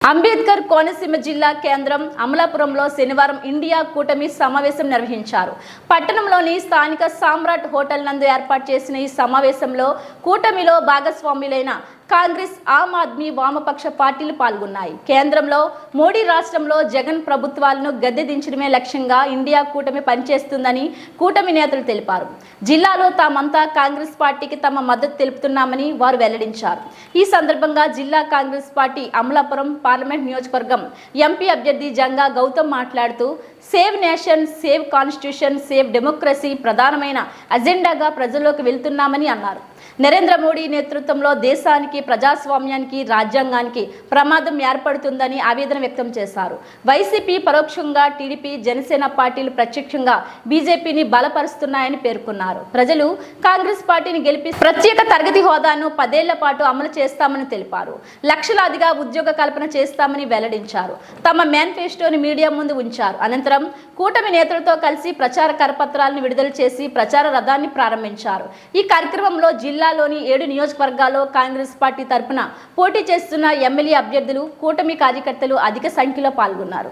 అంబేద్కర్ కోనసీమ జిల్లా కేంద్రం అమలాపురంలో శనివారం ఇండియా కూటమి సమావేశం నిర్వహించారు. పట్టణంలోని స్థానిక సామ్రాట్ హోటల్ నందు ఏర్పాటు చేసిన ఈ సమావేశంలో కూటమిలో భాగస్వాములైన కాంగ్రెస్, ఆమ్ ఆద్మీ, వామపక్ష పార్టీలు పాల్గొన్నాయి. కేంద్రంలో మోడీ, రాష్ట్రంలో జగన్ ప్రభుత్వాలను గద్దెదించడమే లక్ష్యంగా ఇండియా కూటమి పనిచేస్తుందని కూటమి నేతలు తెలిపారు. జిల్లాలో తామంతా కాంగ్రెస్ పార్టీకి తమ మద్దతు తెలుపుతున్నామని వారు వెల్లడించారు. ఈ సందర్భంగా జిల్లా కాంగ్రెస్ పార్టీ అమలాపురం పార్లమెంట్ నియోజకవర్గం ఎంపీ అభ్యర్థి జంగా గౌతమ్ మాట్లాడుతూ save nation, save constitution, save democracy ప్రధానమైన అజెండాగా ప్రజల్లోకి వెళ్తున్నామని అన్నారు. నరేంద్ర మోడీ నేతృత్వంలో దేశానికి, ప్రజాస్వామ్యానికి, రాజ్యాంగానికి ప్రమాదం ఏర్పడుతుందని ఆవేదన వ్యక్తం చేశారు. వైసీపీ పరోక్షంగా టీడీపీ, జనసేన పార్టీలు ప్రత్యక్షంగా బీజేపీని బలపరుస్తున్నాయని పేర్కొన్నారు. ప్రజలు కాంగ్రెస్ పార్టీని గెలిపి ప్రత్యేక తరగతి హోదాను 10 ఏళ్ల పాటు అమలు చేస్తామని తెలిపారు. లక్షలాదిగా ఉద్యోగ కల్పన చేస్తామని వెల్లడించారు. తమ మేనిఫెస్టోని మీడియా ముందు ఉంచారు. అనంతరం కూటమి నేతలతో కలిసి ప్రచార కరపత్రాలను విడుదల చేసి ప్రచార రథాన్ని ప్రారంభించారు. ఈ కార్యక్రమంలో జిల్లాలోని 7 నియోజకవర్గాల్లో కాంగ్రెస్ పార్టీ తరపున పోటీ చేస్తున్న ఎమ్మెల్యే అభ్యర్థులు, కూటమి కార్యకర్తలు అధిక సంఖ్యలో పాల్గొన్నారు.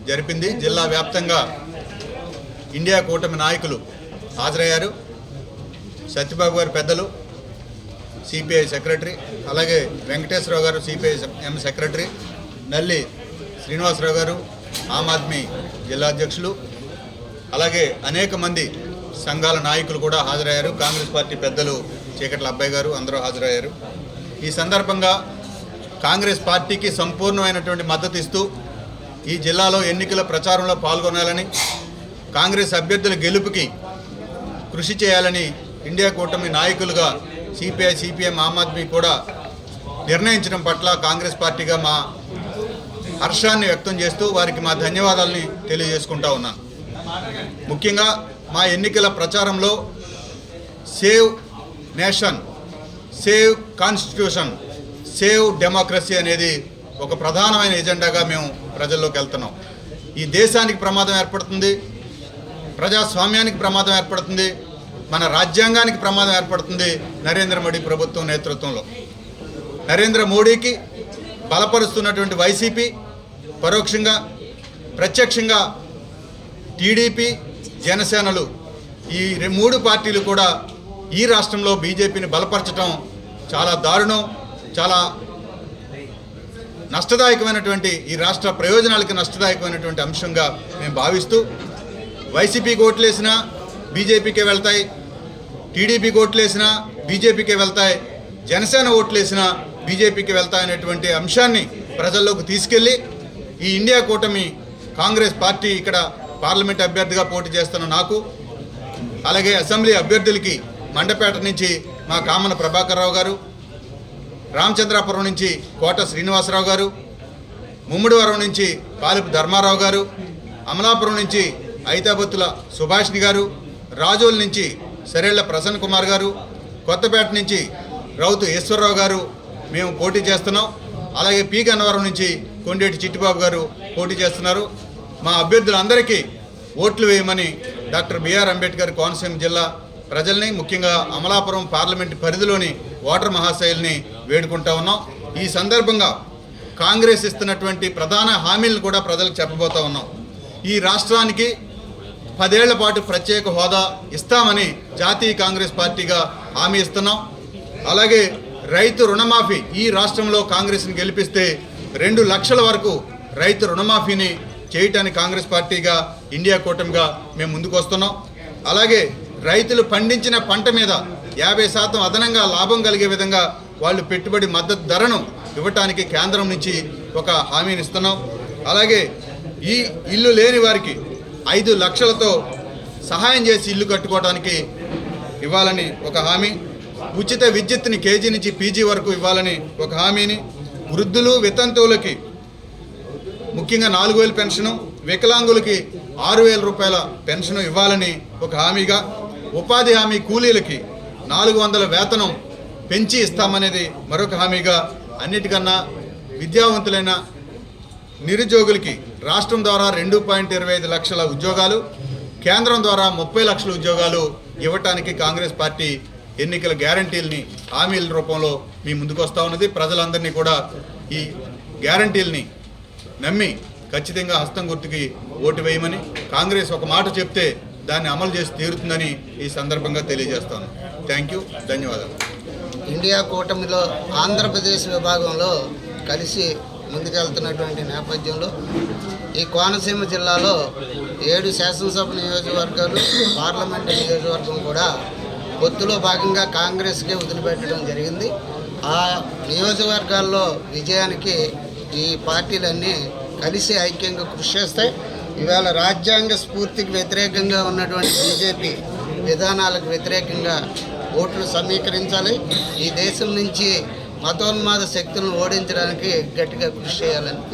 జరిపింది. జిల్లా వ్యాప్తంగా ఇండియా కూటమి నాయకులు హాజరయ్యారు. సత్యబాబు గారు పెద్దలు, సిపిఐ సెక్రటరీ, అలాగే వెంకటేశ్వరరావు గారు సిపిఐ ఎం సెక్రటరీ, నల్లి శ్రీనివాసరావు గారు ఆమ్ ఆద్మీ జిల్లా అధ్యక్షులు, అలాగే అనేక మంది సంఘాల నాయకులు కూడా హాజరయ్యారు. కాంగ్రెస్ పార్టీ పెద్దలు చీకట్ల అబ్బాయి గారు అందరూ హాజరయ్యారు. ఈ సందర్భంగా కాంగ్రెస్ పార్టీకి సంపూర్ణమైనటువంటి మద్దతు ఇస్తూ ఈ జిల్లాలో ఎన్నికల ప్రచారంలో పాల్గొనాలని, కాంగ్రెస్ అభ్యర్థుల గెలుపుకి కృషి చేయాలని ఇండియా కూటమి నాయకులుగా సిపిఐ, సిపిఎం, ఆమ్ ఆద్మీ కూడా నిర్ణయించడం పట్ల కాంగ్రెస్ పార్టీగా మా హర్షాన్ని వ్యక్తం చేస్తూ వారికి మా ధన్యవాదాలని తెలియజేసుకుంటా ఉన్నాను. ముఖ్యంగా మా ఎన్నికల ప్రచారంలో save nation, save constitution, save democracy అనేది ఒక ప్రధానమైన ఎజెండాగా మేము ప్రజల్లోకి వెళ్తున్నాం. ఈ దేశానికి ప్రమాదం ఏర్పడుతుంది, ప్రజాస్వామ్యానికి ప్రమాదం ఏర్పడుతుంది, మన రాజ్యాంగానికి ప్రమాదం ఏర్పడుతుంది నరేంద్ర మోడీ ప్రభుత్వం నేతృత్వంలో. నరేంద్ర మోడీకి బలపరుస్తున్నటువంటి వైసీపీ పరోక్షంగా, ప్రత్యక్షంగా టీడీపీ, జనసేనలు ఈ 3 పార్టీలు కూడా ఈ రాష్ట్రంలో బీజేపీని బలపరచడం చాలా దారుణం, చాలా నష్టదాయకమైనటువంటి, ఈ రాష్ట్ర ప్రయోజనాలకి నష్టదాయకమైనటువంటి అంశంగా మేము భావిస్తూ వైసీపీకి ఓట్లేసినా బీజేపీకే వెళ్తాయి, టీడీపీకి ఓట్లేసినా బీజేపీకే వెళ్తాయి, జనసేన ఓట్లేసినా బీజేపీకి వెళ్తాయనేటువంటి అంశాన్ని ప్రజల్లోకి తీసుకెళ్ళి ఈ ఇండియా కూటమి కాంగ్రెస్ పార్టీ ఇక్కడ పార్లమెంట్ అభ్యర్థిగా పోటీ చేస్తున్న నాకు, అలాగే అసెంబ్లీ అభ్యర్థులకి మండపేట నుంచి మా కామన ప్రభాకర్ రావు గారు, రామచంద్రాపురం నుంచి కోట శ్రీనివాసరావు గారు, ముమ్మడివరం నుంచి పాలిపు ధర్మారావు గారు, అమలాపురం నుంచి ఐతాబత్తుల సుభాష్ని గారు, రాజోల్ నుంచి సరేళ్ల ప్రసన్న కుమార్ గారు, కొత్తపేట నుంచి రౌతు ఈశ్వరరావు గారు మేము పోటీ చేస్తున్నాం. అలాగే పి గన్నవరం నుంచి కొండేటి చిట్టిబాబు గారు పోటీ చేస్తున్నారు. మా అభ్యర్థులందరికీ ఓట్లు వేయమని డాక్టర్ బిఆర్ అంబేద్కర్ కోనసీమ జిల్లా ప్రజల్ని, ముఖ్యంగా అమలాపురం పార్లమెంటు పరిధిలోని ఓటర్ మహాశైల్ని వేడుకుంటా ఉన్నాం. ఈ సందర్భంగా కాంగ్రెస్ ఇస్తున్నటువంటి ప్రధాన హామీలను కూడా ప్రజలకు చెప్పబోతా ఉన్నాం. ఈ రాష్ట్రానికి 10 ఏళ్ల పాటు ప్రత్యేక హోదా ఇస్తామని జాతీయ కాంగ్రెస్ పార్టీగా హామీ ఇస్తున్నాం. అలాగే రైతు రుణమాఫీ, ఈ రాష్ట్రంలో కాంగ్రెస్ని గెలిపిస్తే 2 లక్షల వరకు రైతు రుణమాఫీని చేయటానికి కాంగ్రెస్ పార్టీగా, ఇండియా కూటమిగా మేము ముందుకు వస్తున్నాం. అలాగే రైతులు పండించిన పంట మీద 50% అదనంగా లాభం కలిగే విధంగా వాళ్ళు పెట్టుబడి మద్దతు ధరను ఇవ్వటానికి కేంద్రం నుంచి ఒక హామీని ఇస్తున్నాం. అలాగే ఈ ఇల్లు లేని వారికి 5 లక్షలతో సహాయం చేసి ఇల్లు కట్టుకోవడానికి ఇవ్వాలని ఒక హామీ, ఉచిత విద్యుత్ని కేజీ నుంచి పీజీ వరకు ఇవ్వాలని ఒక హామీని, వృద్ధులు, వితంతువులకి ముఖ్యంగా 4,000 పెన్షను, వికలాంగులకి 6,000 రూపాయల పెన్షను ఇవ్వాలని ఒక హామీగా, ఉపాధి హామీ కూలీలకి 400 వేతనం పెంచి ఇస్తామనేది మరొక హామీగా, అన్నిటికన్నా విద్యావంతులైన నిరుద్యోగులకి రాష్ట్రం ద్వారా 2.25 లక్షల ఉద్యోగాలు, కేంద్రం ద్వారా 30 లక్షల ఉద్యోగాలు ఇవ్వటానికి కాంగ్రెస్ పార్టీ ఎన్నికల గ్యారంటీల్ని హామీల రూపంలో మీ ముందుకు వస్తూ ఉన్నది. ప్రజలందరినీ కూడా ఈ గ్యారంటీలని నమ్మి ఖచ్చితంగా హస్తం గుర్తుకి ఓటు వేయమని, కాంగ్రెస్ ఒక మాట చెప్తే దాన్ని అమలు చేసి తీరుతుందని ఈ సందర్భంగా తెలియజేస్తాను. థ్యాంక్ యూ, ధన్యవాదాలు. ఇండియా కూటమిలో ఆంధ్రప్రదేశ్ విభాగంలో కలిసి ముందుకెళ్తున్నటువంటి నేపథ్యంలో ఈ కోనసీమ జిల్లాలో 7 శాసనసభ నియోజకవర్గాలు, పార్లమెంటు నియోజకవర్గం కూడా పొత్తులో భాగంగా కాంగ్రెస్కే వదిలిపెట్టడం జరిగింది. ఆ నియోజకవర్గాల్లో విజయానికి ఈ పార్టీలన్నీ కలిసి ఐక్యంగా కృషి చేస్తాయి. ఇవాళ రాజ్యాంగ స్ఫూర్తికి వ్యతిరేకంగా ఉన్నటువంటి బీజేపీ విధానాలకు వ్యతిరేకంగా ఓట్లు సమీకరించాలి. ఈ దేశం నుంచి మతోన్మాద శక్తులను ఓడించడానికి గట్టిగా కృషి చేయాలని